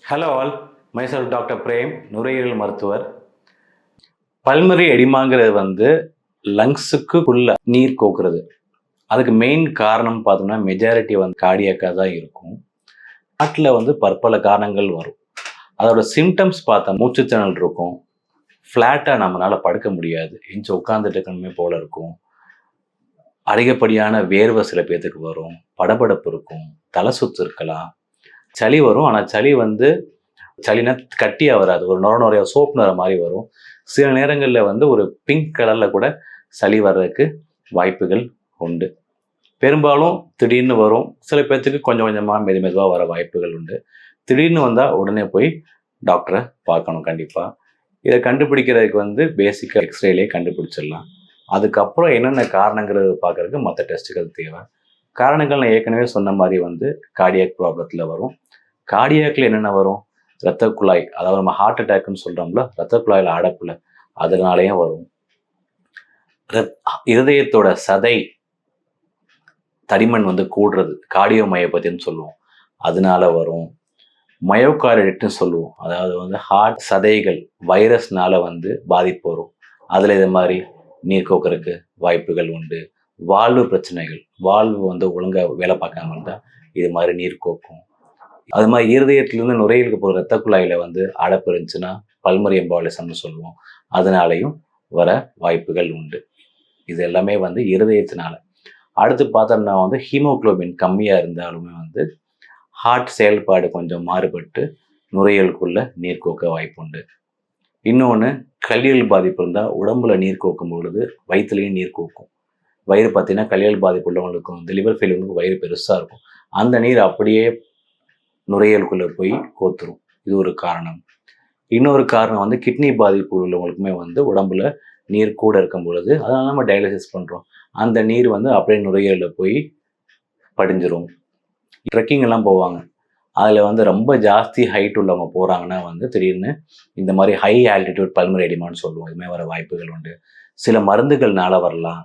Hello all, myself doctor Prem, நுரையீரல் மருத்துவர். Pulmonary எடிமாங்கிறது லங்ஸுக்குள்ள நீர் கோக்குறது. அதுக்கு மெயின் காரணம் பார்த்தோம்னா மெஜாரிட்டி கார்டியாக்காக தான் இருக்கும். ஹார்ட்டில் பற்பல காரணங்கள் வரும். அதோட சிம்டம்ஸ் பார்த்தா மூச்சுத்திணறல் இருக்கும், ஃப்ளாட்டாக நம்மளால் படுக்க முடியாது, எஞ்சி உட்காந்துட்டு இருக்கணுமே போல இருக்கும், அதிகப்படியான வேர்வை சில பேர்த்துக்கு வரும், படபடப்பு இருக்கும், தலை சுத்து இருக்கலாம், சளி வரும். ஆனால் சளினா கட்டியாக வராது, ஒரு நுரைய சோப்பு நிற மாதிரி வரும். சில நேரங்களில் ஒரு பிங்க் கலரில் கூட சளி வர்றதுக்கு வாய்ப்புகள் உண்டு. பெரும்பாலும் திடீர்னு வரும், சில பேர்த்துக்கு கொஞ்சம் கொஞ்சமாக மெதுவாக வர வாய்ப்புகள் உண்டு. திடீர்னு வந்தால் உடனே போய் டாக்டரை பார்க்கணும் கண்டிப்பாக. இதை கண்டுபிடிக்கிறதுக்கு பேசிக்காக எக்ஸ்ரேலே கண்டுபிடிச்சிடலாம். அதுக்கப்புறம் என்னென்ன காரணங்கிறது பார்க்குறதுக்கு மற்ற டெஸ்ட்டுகள் தேவை. காரணங்கள் நான் ஏற்கனவே சொன்ன மாதிரி கார்டியாக் ப்ராப்ளத்தில் வரும். கார்டியாக்கில் என்னென்ன வரும்? இரத்த குழாய், அதாவது நம்ம ஹார்ட் அட்டாக்னு சொல்கிறோம்ல, இரத்த குழாயில் அடப்புல, அதனாலேயும் வரும். இருதயத்தோட சதை தடிமன் கூடுறது, கார்டியோ மயோபதின்னு சொல்லுவோம், அதனால வரும். மயோகார்டிட்னு சொல்லுவோம், அதாவது ஹார்ட் சதைகள் வைரஸ்னால பாதிப்பு வரும், அதில் இது மாதிரி நீர் கோக்கறதுக்கு வாய்ப்புகள் உண்டு. வால்வு பிரச்சனைகள், வால்வு ஒழுங்காக வேலை பார்க்காம இருந்தால் இது மாதிரி நீர் கோக்கும். அது மாதிரி இருதயத்திலிருந்து நுரையீரலுக்கு போகிற இரத்த குழாயில் அடைப்பு இருந்துச்சுன்னா பல்மரி எம்பாலிசம்னு சொல்லுவோம், அதனாலையும் வர வாய்ப்புகள் உண்டு. இது எல்லாமே இருதயத்தினால. அடுத்து பார்த்தோம்னா ஹீமோக்ளோபின் கம்மியாக இருந்தாலுமே ஹார்ட் செயல்பாடு கொஞ்சம் மாறுபட்டு நுரையீரலுக்குள்ள நீர் கோக்க வாய்ப்பு உண்டு. இன்னொன்று, கல்லீரல் பாதிப்பு இருந்தால் உடம்புல நீர் கோக்கும் பொழுது வயிற்றுலையும் நீர் கோக்கும். வயிறு பார்த்தீங்கன்னா கல்லீரல் பாதிப்பு உள்ளவங்களுக்கு லிவர் ஃபெயிலியருக்கு வயிறு பெருசாக இருக்கும், அந்த நீர் அப்படியே நுரையீரலுக்குள்ளே போய் கோத்துரும். இது ஒரு காரணம். இன்னொரு காரணம் கிட்னி பாதிப்பு உள்ளவங்களுக்குமே உடம்புல நீர் கூட இருக்கும் பொழுது, அதனால நம்ம டயாலிசிஸ் பண்ணுறோம், அந்த நீர் அப்படியே நுரையீரலில் போய் படிஞ்சிரும். ட்ரெக்கிங் எல்லாம் போவாங்க, அதில் ரொம்ப ஜாஸ்தி ஹைட் உள்ளவங்க போகிறாங்கன்னா திடீர்னு இந்த மாதிரி ஹை ஆல்டிடியூட் பல்மரி எடிமான்னு சொல்லுவோம், இதுமாதிரி வர வாய்ப்புகள் உண்டு. சில மருந்துகள்னால வரலாம்.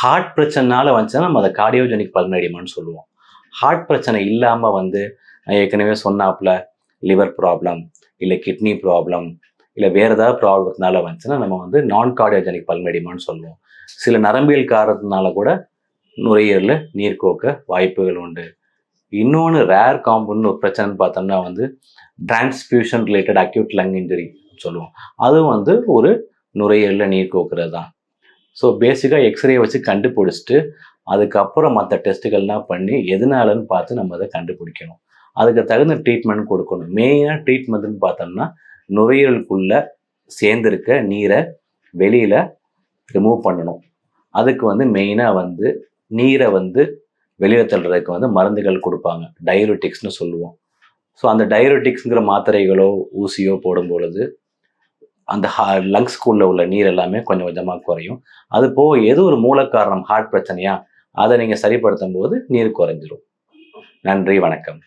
ஹார்ட் பிரச்சனைனால வந்துச்சுன்னா நம்ம அதை கார்டியோஜெனிக் பல்மரி எடிமான்னு சொல்லுவோம். ஹார்ட் பிரச்சனை இல்லாமல் நான் ஏற்கனவே சொன்னாப்புல லிவர் ப்ராப்ளம், இல்லை கிட்னி ப்ராப்ளம், இல்லை வேறு ஏதாவது ப்ராப்ளத்தினால வந்துச்சுன்னா நம்ம நான் கார்டியோஜெனிக் பல்மரி எடிமான்னு சொல்லுவோம். சில நரம்பியல் காரணத்தினால கூட நுரையீரலில் நீர் கோக்க வாய்ப்புகள் உண்டு. இன்னொன்று ரேர் காம்பவுண்ட் ஒரு பிரச்சனைன்னு பார்த்தோம்னா transfusion related acute lung injury சொல்லுவோம், அதுவும் ஒரு நுரையீரலில் நீர் கோக்கிறது தான். ஸோ பேசிக்காக எக்ஸ்ரே வச்சு கண்டுபிடிச்சிட்டு அதுக்கப்புறம் மற்ற டெஸ்ட்டுகள்லாம் பண்ணி எதனாலன்னு பார்த்து நம்ம அதை கண்டுபிடிக்கணும், அதுக்கு தகுந்த ட்ரீட்மெண்ட் கொடுக்கணும். மெயினாக ட்ரீட்மெண்ட்னு பார்த்தோம்னா நுரையீரலுக்குள்ளே சேர்ந்துருக்க நீரை வெளியில் ரிமூவ் பண்ணணும். அதுக்கு மெயினாக நீரை வெளியில் தள்ளுறதுக்கு மருந்துகள் கொடுப்பாங்க, டயயூரெட்டிக்ஸ்னு சொல்லுவோம். ஸோ அந்த டயயூரெட்டிக்ஸுங்கிற மாத்திரைகளோ ஊசியோ போடும் பொழுது அந்த லங்ஸ்குள்ளே உள்ள நீர் எல்லாமே கொஞ்சம் கொஞ்சமாக குறையும். அது போக எது ஒரு மூல காரணம் ஹார்ட் பிரச்சனையா, அதை நீங்கள் சரிப்படுத்தும் போது நீர் குறைஞ்சிரும். நன்றி, வணக்கம்.